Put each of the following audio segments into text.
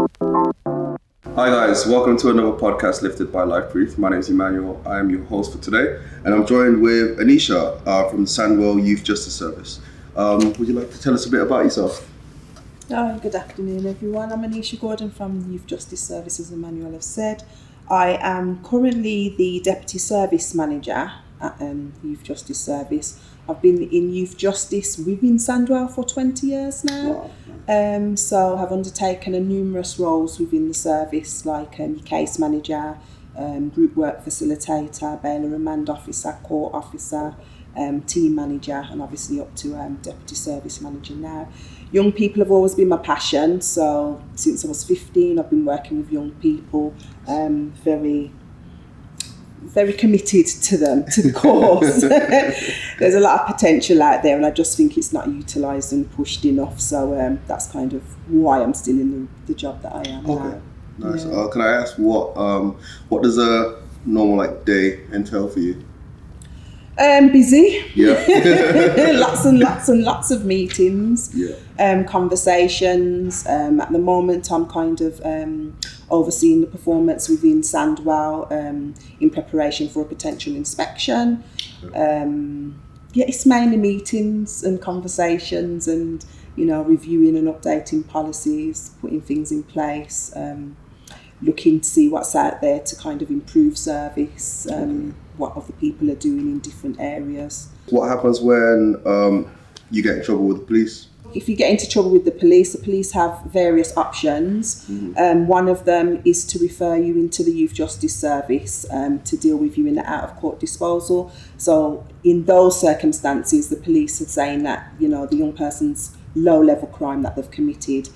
Hi guys, welcome to another podcast lifted by Lyfeproof. My name is Emmanuel. I am your host for today, and I'm joined with Aneshah from the Sandwell Youth Justice Service. Would you like to tell us a bit about yourself? Good afternoon, everyone. I'm Aneshah Gordon from the Youth Justice Service, as Emmanuel have said. I am currently the Deputy Service Manager at the Youth Justice Service. I've been in Youth Justice within Sandwell for 20 years now. Wow. So I've undertaken numerous roles within the service, like case manager, group work facilitator, bail and remand officer, court officer, team manager, and obviously up to Deputy Service Manager now. Young people have always been my passion, so since I was 15 I've been working with young people, very committed to them, to the cause. There's a lot of potential out there, and I just think it's not utilised and pushed enough, so that's kind of why I'm still in the job that I am now. Nice. Yeah. Can I ask what does a normal day entail for you? Busy. Yeah. lots of meetings. Yeah. Conversations. At the moment I'm kind of overseeing the performance within Sandwell in preparation for a potential inspection. It's mainly meetings and conversations and, reviewing and updating policies, putting things in place, looking to see what's out there to kind of improve service, what other people are doing in different areas. What happens when you get in trouble with the police? If you get into trouble with the police have various options. Mm-hmm. One of them is to refer you into the Youth Justice Service to deal with you in the out-of-court disposal. So in those circumstances, the police are saying that, the young person's low-level crime that they've committed,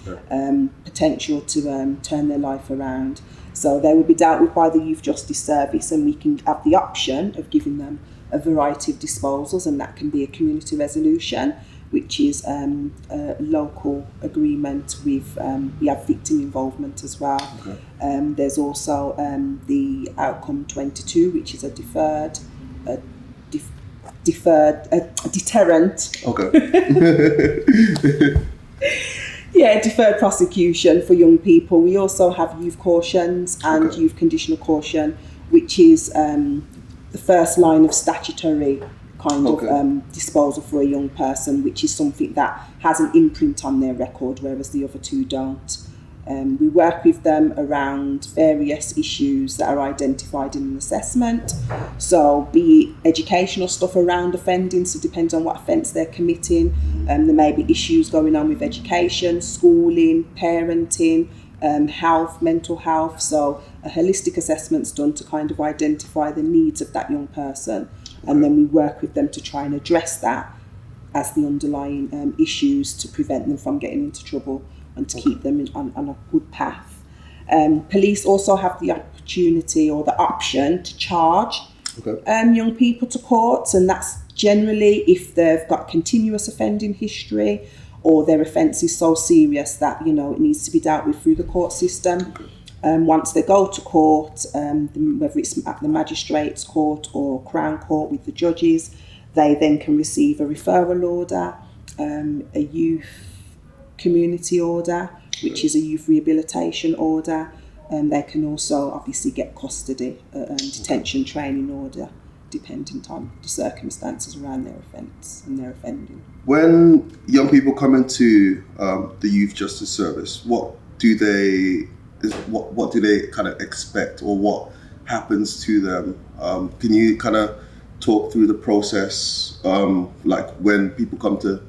potential to turn their life around. So they will be dealt with by the Youth Justice Service, and we can have the option of giving them a variety of disposals, and that can be a community resolution, which is a local agreement with, we have victim involvement as well. Okay. There's also the Outcome 22, which is a deterrent. Okay. Deferred prosecution for young people. We also have youth cautions and youth conditional caution, which is the first line of statutory kind of disposal for a young person, which is something that has an imprint on their record, whereas the other two don't. We work with them around various issues that are identified in an assessment. So be it educational stuff around offending, so it depends on what offence they're committing. There may be issues going on with education, schooling, parenting, health, mental health. So a holistic assessment's done to kind of identify the needs of that young person. And then we work with them to try and address that as the underlying issues to prevent them from getting into trouble and to keep them on a good path. Police also have the opportunity or the option to charge young people to courts, and that's generally if they've got continuous offending history or their offence is so serious that it needs to be dealt with through the court system. Once they go to court, whether it's at the magistrates' court or Crown Court with the judges, they then can receive a referral order, a youth community order, which is a youth rehabilitation order. They can also obviously get custody, detention training order, dependent on the circumstances around their offence and their offending. When young people come into the Youth Justice Service, what do they kind of expect, or what happens to them? Can you kind of talk through the process, like when people come to?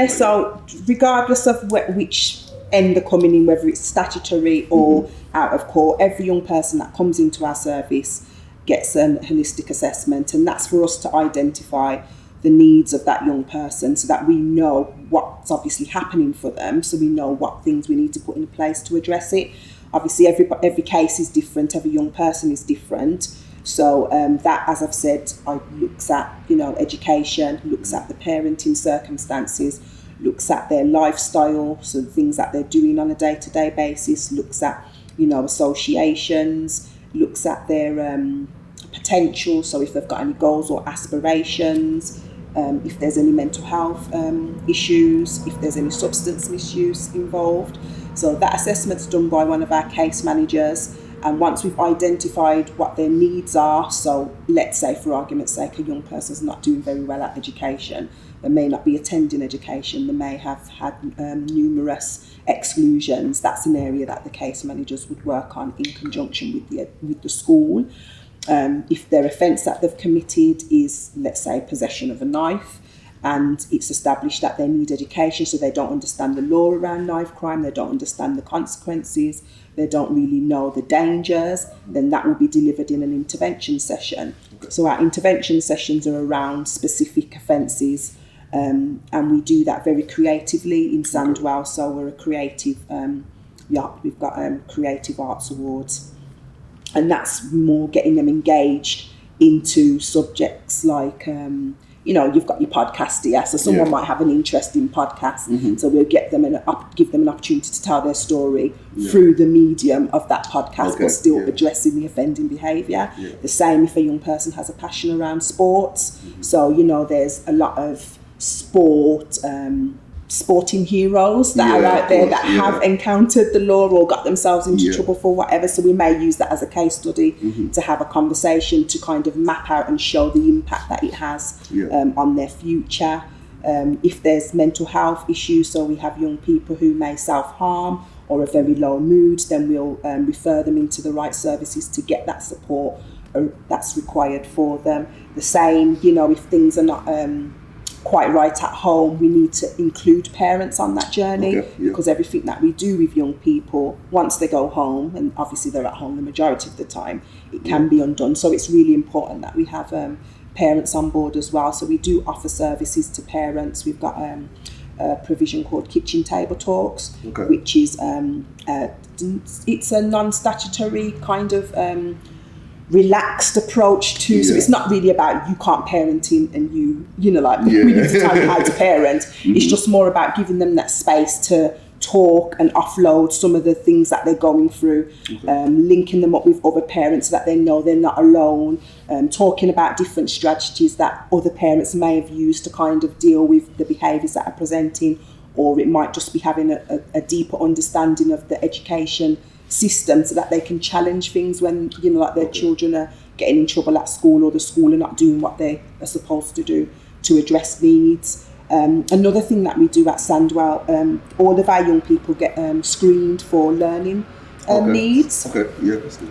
So regardless of which end they're coming in, whether it's statutory or out of court, every young person that comes into our service gets a holistic assessment, and that's for us to identify the needs of that young person so that we know what's obviously happening for them, so we know what things we need to put in place to address it. Obviously every case is different, every young person is different. So that, as I've said, looks at education, looks at the parenting circumstances, looks at their lifestyle, so the things that they're doing on a day-to-day basis, looks at associations, looks at their potential, so if they've got any goals or aspirations, if there's any mental health issues, if there's any substance misuse involved. So that assessment's done by one of our case managers. And once we've identified what their needs are, so let's say for argument's sake, a young person's not doing very well at education, they may not be attending education, they may have had numerous exclusions. That's an area that the case managers would work on in conjunction with the school. If their offence that they've committed is, let's say, possession of a knife, and it's established that they need education, so they don't understand the law around knife crime, they don't understand the consequences, they don't really know the dangers, then that will be delivered in an intervention session. Okay. So our intervention sessions are around specific offences, and we do that very creatively in Sandwell. Okay. So we're a creative, we've got Creative Arts Awards, and that's more getting them engaged into subjects like, you've got your podcast here, so someone might have an interest in podcasts, so we'll give them an opportunity to tell their story through the medium of that podcast, but still addressing the offending behaviour. The same if a young person has a passion around sports. So, there's a lot of sporting heroes that are out there that have encountered the law or got themselves into trouble for whatever, so we may use that as a case study to have a conversation to kind of map out and show the impact that it has on their future. If there's mental health issues, so we have young people who may self-harm or a very low mood, then we'll refer them into the right services to get that support that's required for them. The same, if things are not quite right at home, we need to include parents on that journey, because everything that we do with young people, once they go home, and obviously they're at home the majority of the time, it can be undone. So it's really important that we have parents on board as well. So we do offer services to parents. We've got a provision called Kitchen Table Talks, which is it's a non-statutory kind of relaxed approach to, so it's not really about you can't parenting and we need to tell you how to parent. It's just more about giving them that space to talk and offload some of the things that they're going through, linking them up with other parents so that they know they're not alone, talking about different strategies that other parents may have used to kind of deal with the behaviours that are presenting, or it might just be having a deeper understanding of the education system so that they can challenge things when their children are getting in trouble at school, or the school are not doing what they are supposed to do to address needs. Another thing that we do at Sandwell, all of our young people get screened for learning needs,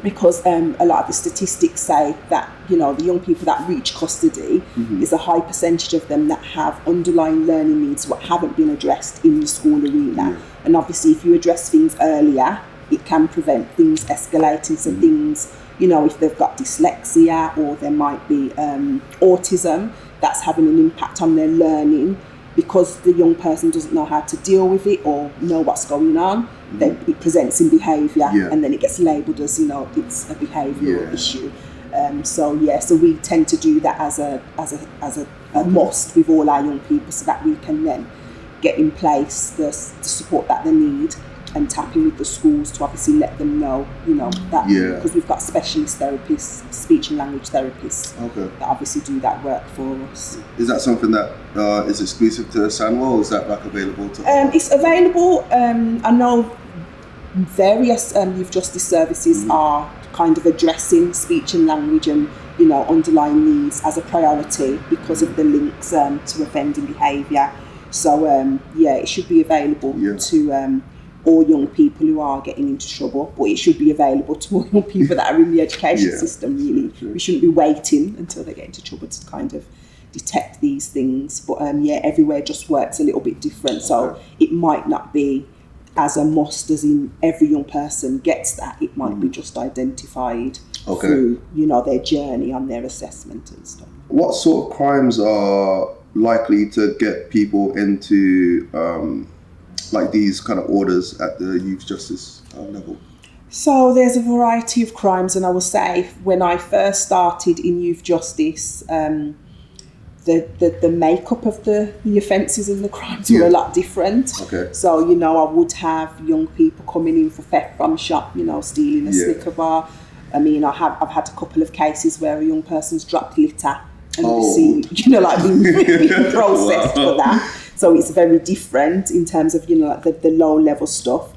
because a lot of the statistics say that the young people that reach custody, is a high percentage of them that have underlying learning needs what haven't been addressed in the school arena. And obviously if you address things earlier, it can prevent things escalating. So things, if they've got dyslexia, or there might be autism, that's having an impact on their learning, because the young person doesn't know how to deal with it or know what's going on. Then it presents in behaviour, and then it gets labelled as it's a behavioural issue. So we tend to do that as a must with all our young people, so that we can then get in place the support that they need, and tapping with the schools to obviously let them know, that because we've got specialist therapists, speech and language therapists, that obviously do that work for us. Is that something that is exclusive to Sandwell, or is that available to? It's available. I know various youth justice services are kind of addressing speech and language and underlying needs as a priority because of the links to offending behaviour. So it should be available to all young people who are getting into trouble, but it should be available to all young people that are in the education system, really. We shouldn't be waiting until they get into trouble to kind of detect these things. But everywhere just works a little bit different. So it might not be as a must as in every young person gets that. It might be just identified through, their journey on their assessment and stuff. What sort of crimes are likely to get people into these kind of orders at the youth justice level? So there's a variety of crimes, and I will say when I first started in youth justice, the makeup of the offences and the crimes were a lot different. So I would have young people coming in for theft from shop, stealing a Snicker bar. I mean, I've had a couple of cases where a young person's dropped litter and received, being processed for that. So it's very different in terms of, the low level stuff.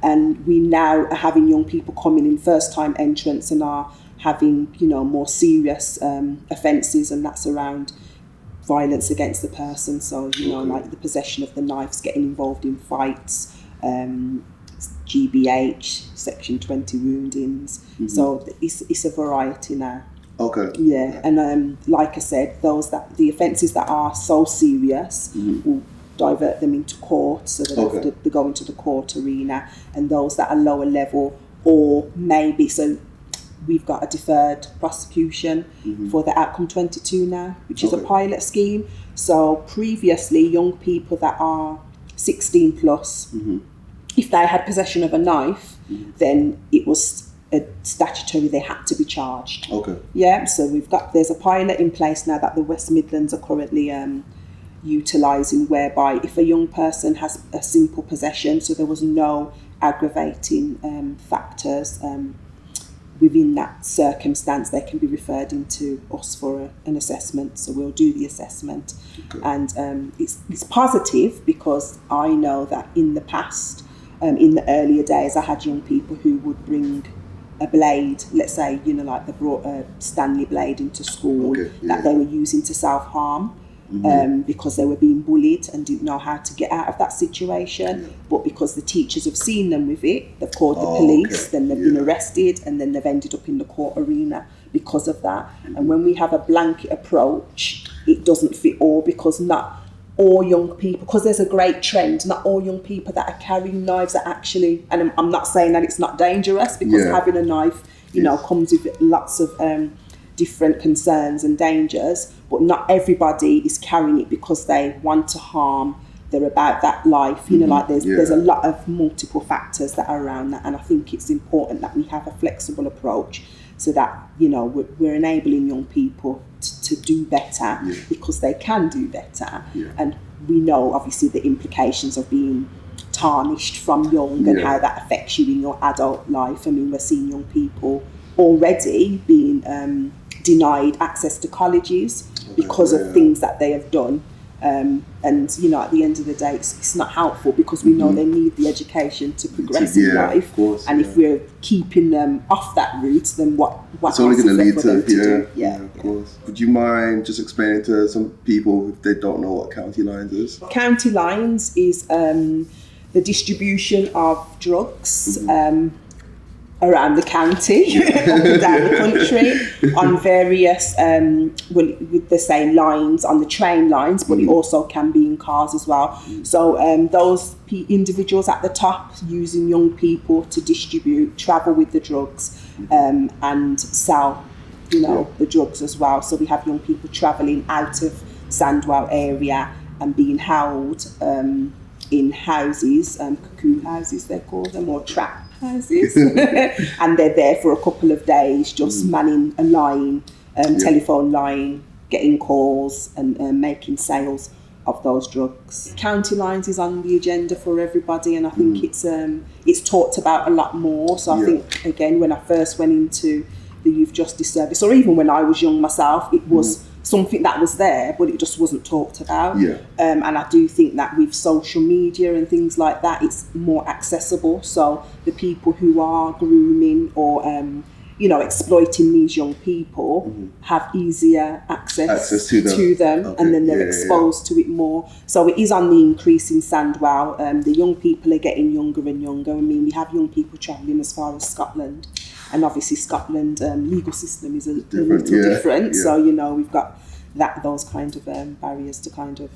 and we now are having young people coming in first-time entrants and are having, more serious offences, and that's around violence against the person. So, like the possession of the knives, getting involved in fights, GBH, Section 20 woundings. So it's a variety now. Okay. Yeah, and like I said, the offences that are so serious will divert them into court, so they go into the court arena, and those that are lower level, or maybe, so we've got a deferred prosecution for the Outcome 22 now, which is a pilot scheme. So previously, young people that are 16 plus, if they had possession of a knife, then it was a statutory, they had to be charged. Okay. Yeah, so there's a pilot in place now that the West Midlands are currently utilising, whereby if a young person has a simple possession, so there was no aggravating factors, within that circumstance, they can be referred into us for an assessment. So we'll do the assessment. And it's positive, because I know that in the past, in the earlier days, I had young people who would bring a blade, let's say, like they brought a Stanley blade into school that they were using to self-harm. Because they were being bullied and didn't know how to get out of that situation. But because the teachers have seen them with it, they've called the police, then they've been arrested, and then they've ended up in the court arena because of that. And when we have a blanket approach, it doesn't fit all, because not all young people, because there's a great trend, not all young people that are carrying knives are actually, and I'm not saying that it's not dangerous, because having a knife, comes with lots of different concerns and dangers, but not everybody is carrying it because they want to harm, they're about that life, like there's a lot of multiple factors that are around that, and I think it's important that we have a flexible approach, so that we're enabling young people to do better, because they can do better, and we know obviously the implications of being tarnished from young and how that affects you in your adult life. I mean, we're seeing young people already being denied access to colleges because of things that they have done, and at the end of the day, it's not helpful, because we know they need the education to progress in life, and if we're keeping them off that route, then what it's only going to lead to do? Of course. Would you mind just explaining to some people if they don't know what county lines is? County lines is the distribution of drugs around the county, up and down the country, on various, with the same lines, on the train lines, but it also can be in cars as well. So those individuals at the top using young people to distribute, travel with the drugs, and sell, the drugs as well. So we have young people travelling out of Sandwell area and being held in houses, cocoon houses they're called them, or trap houses, and they're there for a couple of days, just manning a line, telephone line, getting calls, and making sales of those drugs. County lines is on the agenda for everybody, and I think it's talked about a lot more. So I think, again, when I first went into the Youth Justice Service, or even when I was young myself, it was something that was there, but it just wasn't talked about. And I do think that with social media and things like that, it's more accessible. So the people who are grooming or exploiting these young people have easier access to them, and then they're exposed to it more. So it is on the increase in Sandwell. The young people are getting younger and younger. I mean, we have young people travelling as far as Scotland, and obviously Scotland legal system is a little different. So we've got those kind of barriers to kind of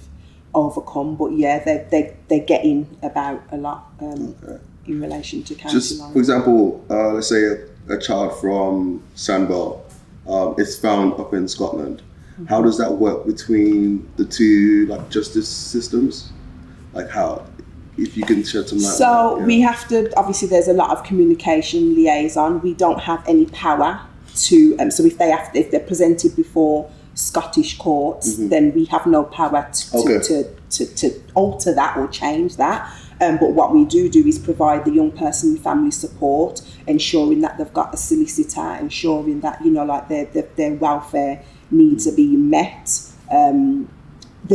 overcome. But they're getting about a lot in relation to county Just lines. For example, let's say a child from Sandwell is found up in Scotland. How does that work between the two justice systems? How, if you can shed some light on that? We have to, obviously there's a lot of communication liaison. We don't have any power to, so if they're presented before Scottish courts, then we have no power to alter that or change that. But what we do is provide the young person with family support, ensuring that they've got a solicitor, ensuring that their welfare needs are being met, the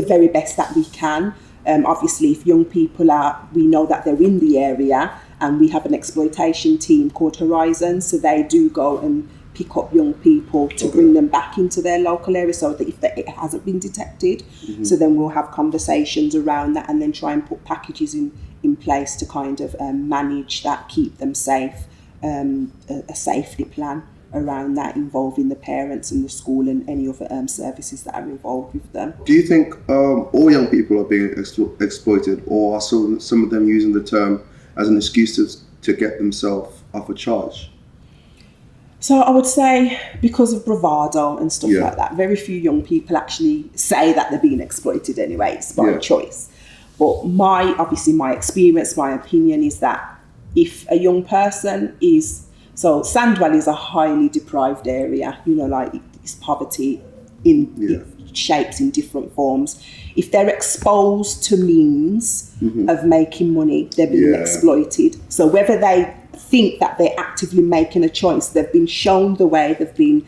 very best that we can. Obviously, if young people we know that they're in the area and we have an exploitation team called Horizon, so they do go and pick up young people to bring them back into their local area, so that if it hasn't been detected, so then we'll have conversations around that and then try and put packages in place to kind of manage that, keep them safe, a safety plan around that involving the parents and the school and any other services that are involved with them. Do you think all young people are being exploited, or are some of them using the term as an excuse to get themselves off a charge? So I would say because of bravado and stuff like that, very few young people actually say that they're being exploited anyway. It's by choice. But my experience, my opinion is that if a young person is, so Sandwell is a highly deprived area, like it's poverty in shapes, in different forms. If they're exposed to means of making money, they're being exploited. So whether they think that they're actively making a choice, they've been shown the way, they've been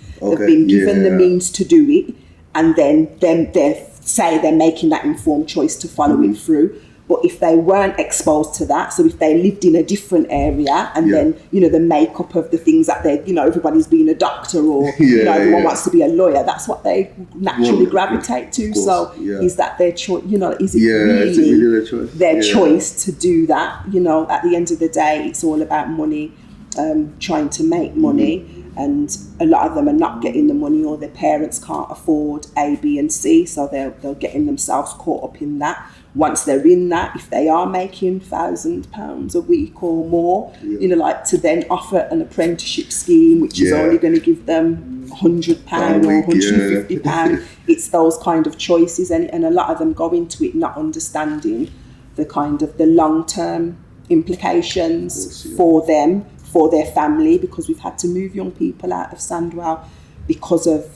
given the means to do it, and then they say they're making that informed choice to follow it through. But if they weren't exposed to that, so if they lived in a different area and then, the makeup of the things that they, everybody's being a doctor or, everyone wants to be a lawyer, that's what they naturally gravitate to. So is that their choice, is it really their choice to do that? At the end of the day, it's all about money, trying to make money. And a lot of them are not getting the money, or their parents can't afford A, B and C, so they're getting themselves caught up in that. Once they're in that, if they are making £1,000 a week or more, to then offer an apprenticeship scheme, which is only going to give them £100 or £150, it's those kind of choices, and a lot of them go into it not understanding the kind of the long-term implications for them, for their family, because we've had to move young people out of Sandwell because of,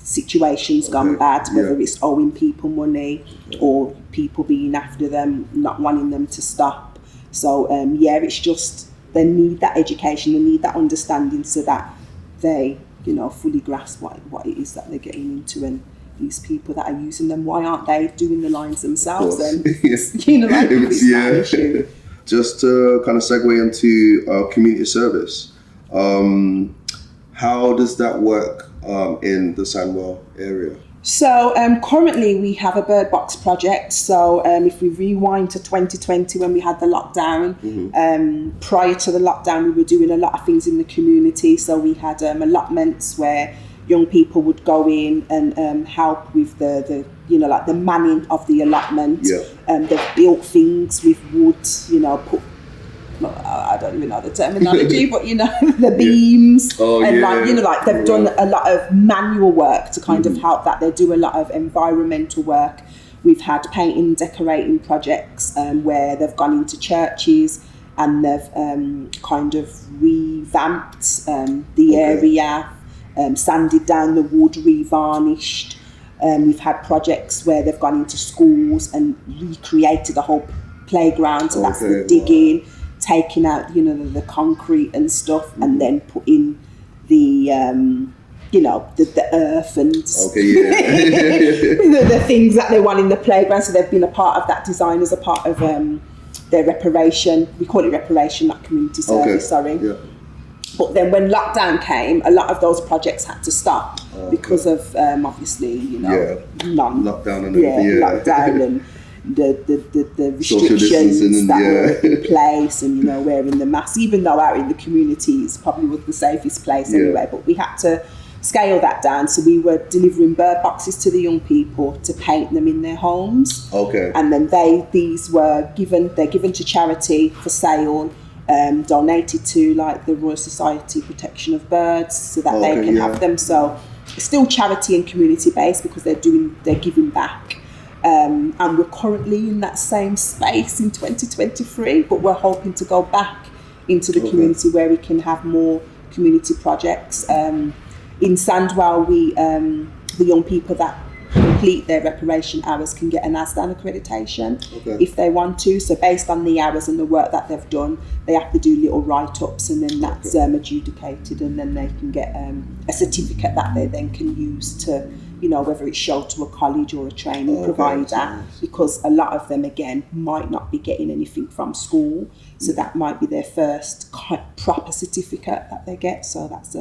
situations gone bad, whether it's owing people money or people being after them, not wanting them to stop. So, it's just they need that education, they need that understanding so that they, fully grasp what it is that they're getting into, and these people that are using them, why aren't they doing the lines themselves then? It's an issue. Just to kind of segue into community service, how does that work in the Sandwell area? So currently we have a bird box project. So if we rewind to 2020 when we had the lockdown, prior to the lockdown we were doing a lot of things in the community. So we had allotments where young people would go in and help with the the manning of the allotment. They've built things with wood, put, I don't even know the terminology, but the beams and they've done a lot of manual work to kind of help that. They do a lot of environmental work. We've had painting and decorating projects where they've gone into churches and they've kind of revamped the area, sanded down the wood, revarnished. We've had projects where they've gone into schools and recreated the whole playground, so that's the digging, taking out the concrete and stuff, and then put in the the earth and the things that they want in the playground. So they've been a part of that design as a part of their reparation. We call it reparation, not community service, But then when lockdown came, a lot of those projects had to stop because of obviously lockdown and the restrictions that were in place, and wearing the mask, even though out in the communities probably was the safest place anyway. But we had to scale that down, so we were delivering bird boxes to the young people to paint them in their homes. And then they're given to charity for sale. Donated to the Royal Society Protection of Birds so that they can have them. So it's still charity and community based because they're giving back. And we're currently in that same space in 2023, but we're hoping to go back into the community where we can have more community projects. In Sandwell, the young people that complete their reparation hours can get an ASDAN accreditation if they want to. So based on the hours and the work that they've done, they have to do little write-ups, and then that's adjudicated, and then they can get a certificate that they then can use to whether it's showed to a college or a training provider, Nice. because a lot of them, again, might not be getting anything from school. So that might be their first proper certificate that they get. So that's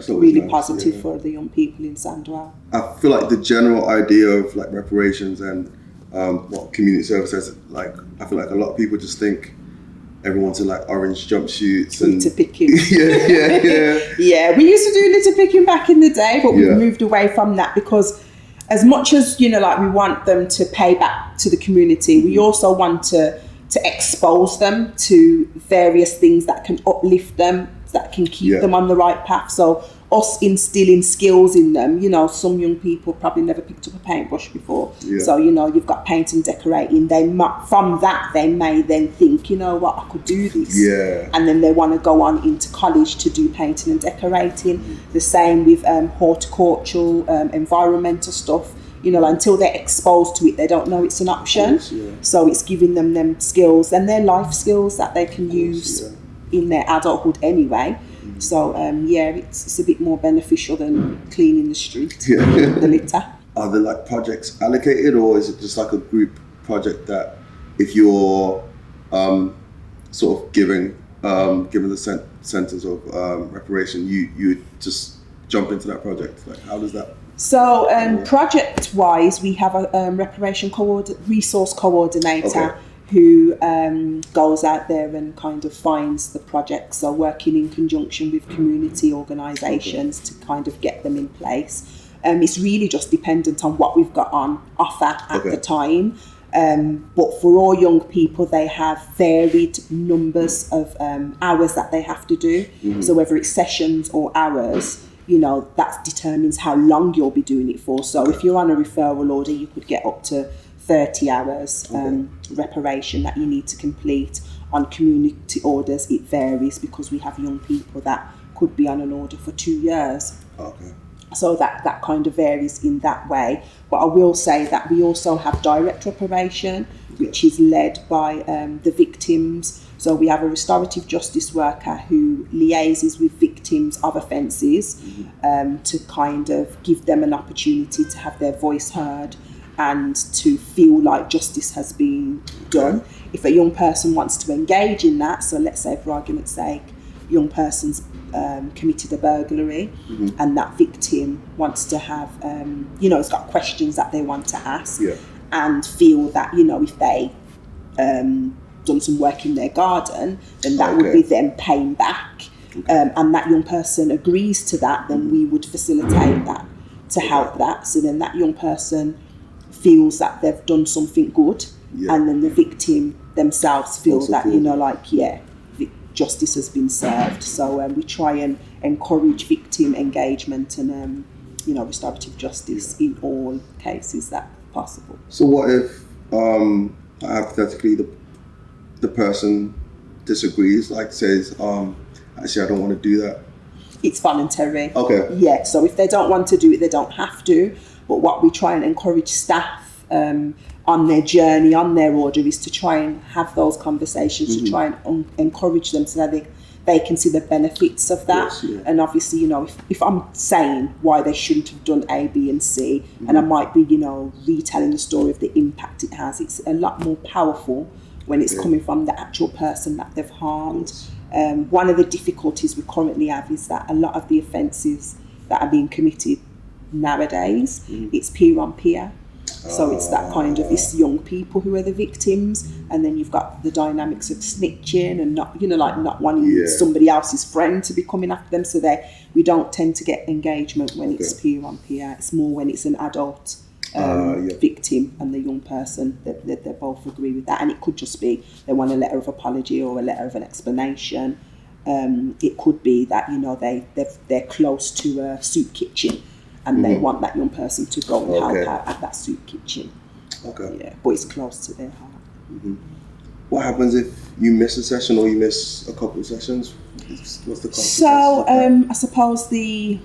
really nice, positive for the young people in Sandwell. I feel like the general idea of like reparations and what community service is, like, I feel like a lot of people just think everyone's in like orange jumpsuits and litter picking. yeah. Yeah, we used to do litter picking back in the day, but we've moved away from that, because as much as, like, we want them to pay back to the community, we also want to expose them to various things that can uplift them, that can keep them on the right path. So us instilling skills in them, some young people probably never picked up a paintbrush before. So, you've got paint and decorating. From that, they may then think, what, I could do this. And then they want to go on into college to do painting and decorating. The same with horticultural, environmental stuff. Until they're exposed to it, they don't know it's an option. So it's giving them skills, and their life skills that they can use in their adulthood anyway. So it's a bit more beneficial than cleaning the street, the litter. Are there like projects allocated, or is it just like a group project that if you're sort of given the sentence of reparation, you just jump into that project? Like, how does that? So project-wise, we have a reparation resource coordinator who goes out there and kind of finds the projects. So working in conjunction with community organisations to kind of get them in place. It's really just dependent on what we've got on offer at the time. But for all young people, they have varied numbers of hours that they have to do. So whether it's sessions or hours, that determines how long you'll be doing it for. So if you're on a referral order, you could get up to 30 hours reparation that you need to complete. On community orders, it varies, because we have young people that could be on an order for 2 years. So that kind of varies in that way. But I will say that we also have direct reparation, which is led by the victims. So we have a restorative justice worker who liaises with victims of offences to kind of give them an opportunity to have their voice heard and to feel like justice has been done. If a young person wants to engage in that, so let's say for argument's sake, young person's committed a burglary and that victim wants to have, it's got questions that they want to ask and feel that, if they done some work in their garden, then that would be them paying back. And that young person agrees to that, then we would facilitate that to help that. So then that young person feels that they've done something good, and then the victim themselves feels that, justice has been served. So we try and encourage victim engagement and, restorative justice in all cases that possible. So what if, hypothetically, the person disagrees, like says, actually, I don't want to do that? It's voluntary. Okay. So if they don't want to do it, they don't have to. But what we try and encourage staff on their journey, on their order, is to try and have those conversations, to try and encourage them so that they can see the benefits of that. And obviously, if I'm saying why they shouldn't have done A, B and C, and I might be, retelling the story of the impact it has, it's a lot more powerful when it's coming from the actual person that they've harmed. One of the difficulties we currently have is that a lot of the offences that are being committed nowadays, it's peer on peer. So it's that kind of, it's young people who are the victims, and then you've got the dynamics of snitching and not, not wanting somebody else's friend to be coming after them. So we don't tend to get engagement when it's peer on peer. It's more when it's an adult victim and the young person that they both agree with that. And it could just be they want a letter of apology or a letter of an explanation. It could be that they're close to a soup kitchen and they want that young person to go and help out at that soup kitchen. But it's close to their heart. What happens if you miss a session or you miss a couple of sessions? What's the consequence? So I suppose the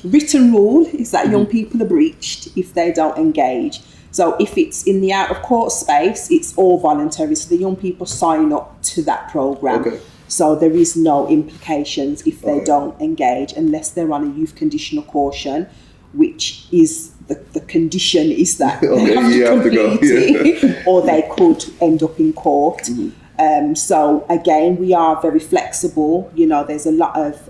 written rule is that young people are breached if they don't engage. So if it's in the out of court space, it's all voluntary. So the young people sign up to that programme. So there is no implications if they don't engage, unless they're on a youth conditional caution, which is the condition is that Okay, they have you to have to go, complete it, or they could end up in court. So again, we are very flexible. You know, there's a lot of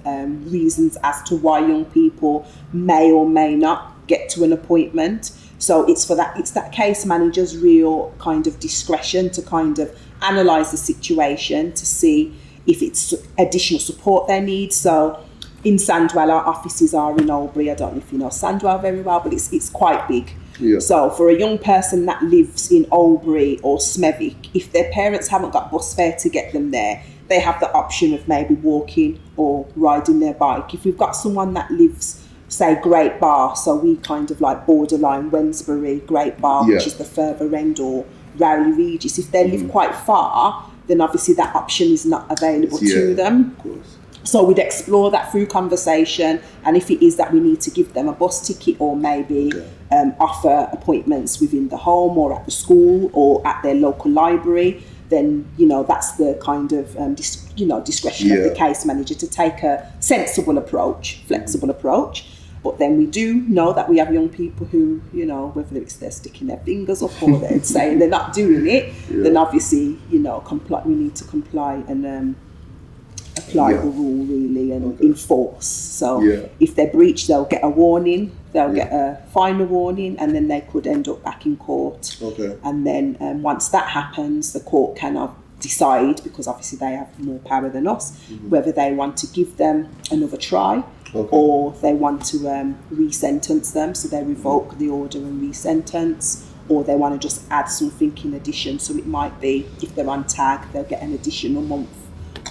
reasons as to why young people may or may not get to an appointment. So it's that case manager's real kind of discretion to kind of analyse the situation to see if it's additional support they need. So in Sandwell, our offices are in Albury. I don't know if you know Sandwell very well, but it's quite big. Yeah. So for a young person that lives in Albury or Smethwick, if their parents haven't got bus fare to get them there, they have the option of maybe walking or riding their bike. If we've got someone that lives, say, Great Bar, so we kind of like borderline Wednesbury, Great Bar, which is the further end, or Rowley Regis, if they live quite far, then obviously that option is not available to them. Of course. So we'd explore that through conversation, and if it is that we need to give them a bus ticket or maybe offer appointments within the home or at the school or at their local library, then, you know, that's the kind of discretion of the case manager to take a sensible approach, flexible approach. But then we do know that we have young people who, you know, whether it's they're sticking their fingers up or they're saying they're not doing it, then obviously, you know, we need to comply and apply the rule really and enforce. So if they breach, they'll get a warning, they'll get a final warning, and then they could end up back in court. And then once that happens, the court can decide, because obviously they have more power than us, whether they want to give them another try or they want to re-sentence them, so they revoke the order and re-sentence, or they want to just add something in addition. So it might be, if they're on tag, they'll get an additional month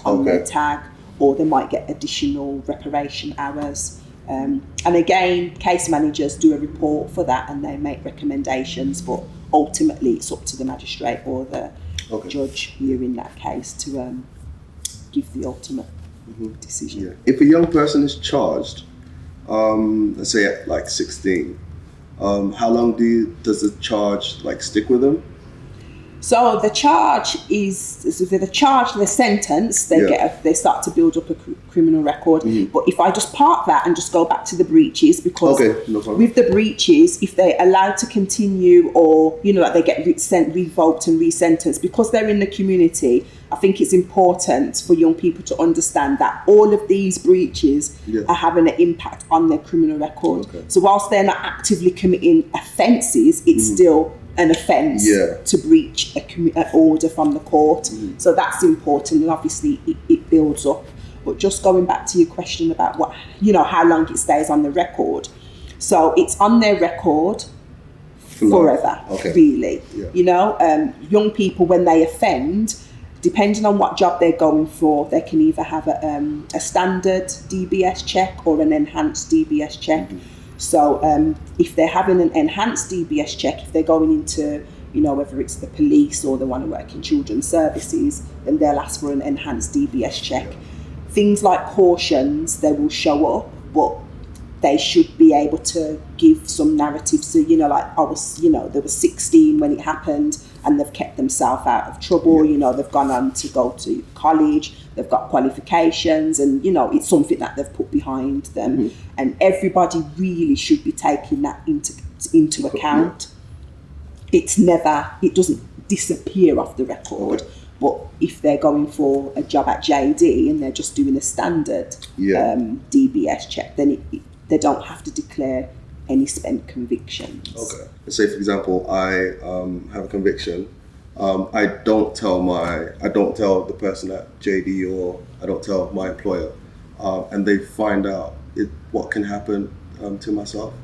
on their tag, or they might get additional reparation hours. And again, case managers do a report for that and they make recommendations, but ultimately it's up to the magistrate or the judge hearing that case to give the ultimate decision. If a young person is charged, let's say at like 16, how long does the charge like stick with them? So the charge is, the sentence, they start to build up a criminal record. But if I just park that and just go back to the breaches, because with the breaches, if they're allowed to continue, or, you know, like they get revoked and resentenced, because they're in the community, I think it's important for young people to understand that all of these breaches are having an impact on their criminal record. So whilst they're not actively committing offences, it's still an offence to breach an order from the court. So that's important, and obviously it builds up. But just going back to your question about what, you know, how long it stays on the record. So it's on their record forever, really. You know, young people, when they offend, depending on what job they're going for, they can either have a standard DBS check or an enhanced DBS check. So if they're having an enhanced DBS check, if they're going into, you know, whether it's the police or they want to work in children's services, then they'll ask for an enhanced DBS check. Things like cautions, they will show up, but they should be able to give some narrative. So, you know, like they were 16 when it happened and they've kept themselves out of trouble. You know, they've gone on to go to college, they've got qualifications, and, you know, it's something that they've put behind them. And everybody really should be taking that into account. It doesn't disappear off the record. But if they're going for a job at JD and they're just doing a standard DBS check, then they don't have to declare any spent convictions. Let's say, for example, I have a conviction. I don't tell the person at JD, or I don't tell my employer, and they find out. What can happen to myself?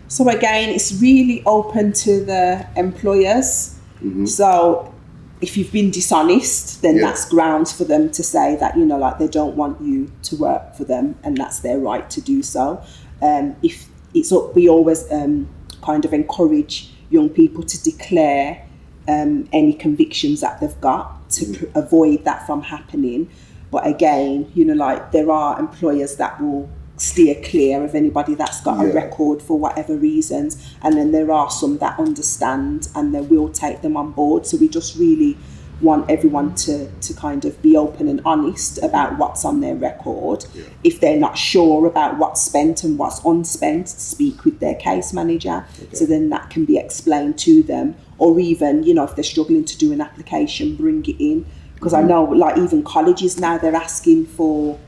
So again, it's really open to the employers. So if you've been dishonest, then that's grounds for them to say that, you know, like they don't want you to work for them, and that's their right to do so. If it's up, we always kind of encourage young people to declare any convictions that they've got to avoid that from happening. But again, you know, like there are employers that will steer clear of anybody that's got a record for whatever reasons, and then there are some that understand and they will take them on board. So we just really want everyone to kind of be open and honest about what's on their record. If they're not sure about what's spent and what's unspent, speak with their case manager, so then that can be explained to them. Or even, if they're struggling to do an application, bring it in. Because I know, like, even colleges now, they're asking for,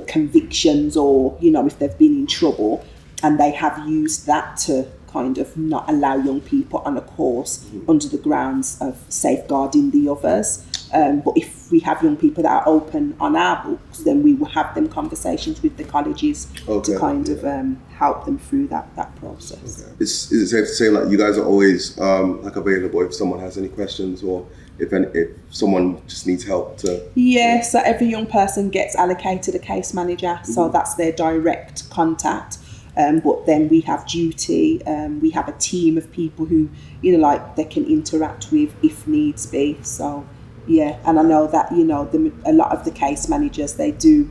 convictions, or, if they've been in trouble, and they have used that to kind of not allow young people on a course under the grounds of safeguarding the others. But if we have young people that are open on our books, then we will have them conversations with the colleges to kind of help them through that process. Is it safe to say, like, you guys are always like available if someone has any questions, or if someone just needs help to... Yeah, so every young person gets allocated a case manager, so that's their direct contact. But then we have duty, we have a team of people who, they can interact with if needs be. So, yeah, and I know that, a lot of the case managers, they do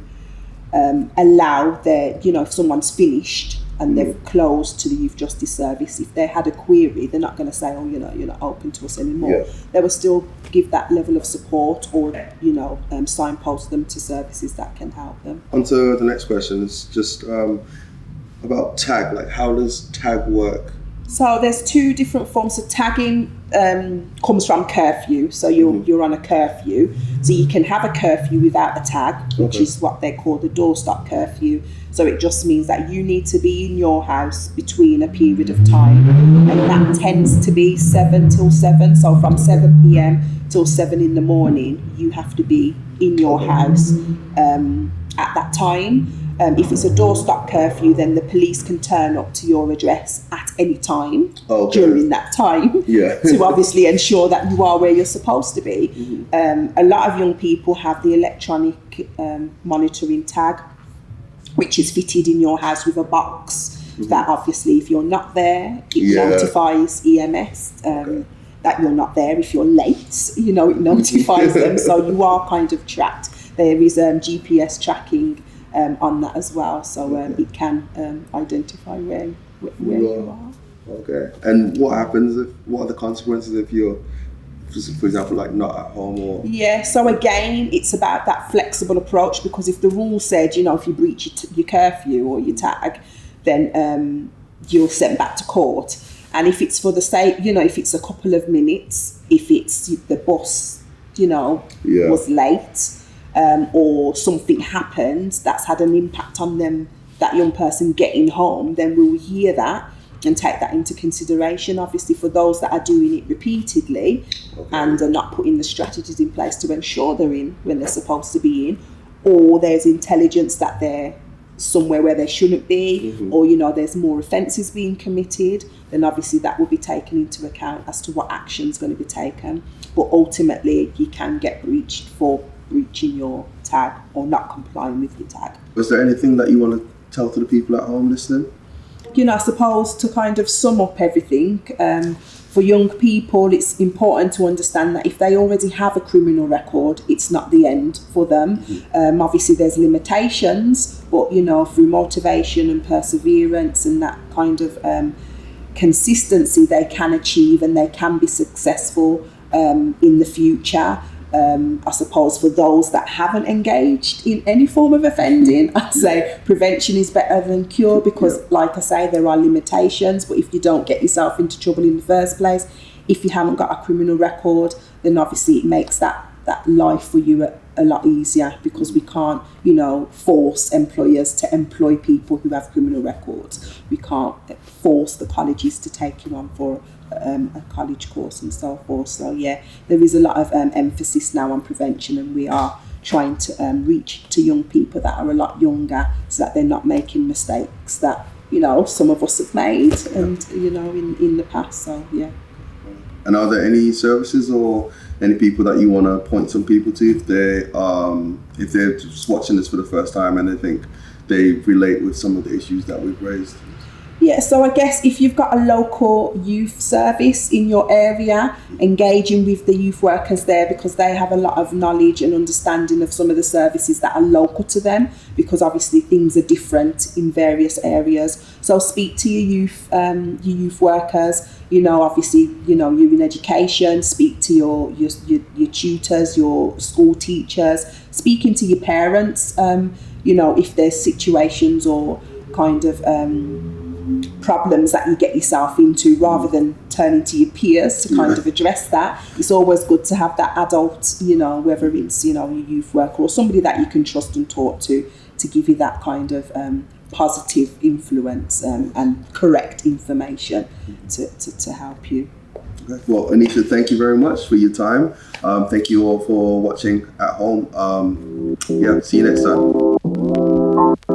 allow their, if someone's finished and they've closed to the Youth Justice Service, if they had a query, they're not going to say, you're not open to us anymore. They will still give that level of support, or, signpost them to services that can help them. On to the next question. It's just... about tag, like, how does tag work? So there's two different forms of tagging. Comes from curfew, so you're on a curfew, so you can have a curfew without a tag, which is what they call the doorstop curfew. So it just means that you need to be in your house between a period of time, and that tends to be 7 till 7. So from 7 p.m. till 7 in the morning, you have to be in your house at that time. If it's a doorstop curfew, then the police can turn up to your address at any time during that time to obviously ensure that you are where you're supposed to be. A lot of young people have the electronic monitoring tag, which is fitted in your house with a box that obviously, if you're not there, it notifies EMS that you're not there. If you're late, it notifies them, so you are kind of tracked. There is GPS tracking on that as well, so it can identify where you are. Okay. And what are the consequences if you're, for example, like, not at home? Or so again, it's about that flexible approach, because if the rule said, if you breach your curfew or your tag, then you're sent back to court. And if it's for the sake, if it's a couple of minutes, if it's the bus, was late, or something happened that's had an impact on them, that young person getting home, then we'll hear that and take that into consideration. Obviously, for those that are doing it repeatedly and are not putting the strategies in place to ensure they're in when they're supposed to be in, or there's intelligence that they're somewhere where they shouldn't be, or there's more offences being committed, then obviously that will be taken into account as to what action's going to be taken. But ultimately, you can get breached for breaching your tag or not complying with your tag. Was there anything that you want to tell to the people at home listening? I suppose to kind of sum up everything, for young people, it's important to understand that if they already have a criminal record, it's not the end for them. Obviously, there's limitations, but through motivation and perseverance and that kind of consistency, they can achieve and they can be successful in the future. I suppose for those that haven't engaged in any form of offending, I'd say prevention is better than cure, because like I say, there are limitations, but if you don't get yourself into trouble in the first place, if you haven't got a criminal record, then obviously it makes that life for you a lot easier, because we can't, force employers to employ people who have criminal records. We can't force the colleges to take you on for a college course and so forth. So there is a lot of emphasis now on prevention, and we are trying to reach to young people that are a lot younger, so that they're not making mistakes that some of us have made and in the past. So And are there any services or any people that you want to point some people to if they're just watching this for the first time and they think they relate with some of the issues that we've raised? So I guess if you've got a local youth service in your area, engaging with the youth workers there, because they have a lot of knowledge and understanding of some of the services that are local to them, because obviously things are different in various areas. So speak to your youth workers. Obviously, you're in education. Speak to your tutors, your school teachers. Speaking to your parents. If there's situations or kind of problems that you get yourself into, rather than turning to your peers to kind of address that. It's always good to have that adult, whether it's your youth worker or somebody that you can trust and talk to give you that kind of positive influence and correct information to help you. Okay. Well, Aneshah, thank you very much for your time. Thank you all for watching at home. See you next time.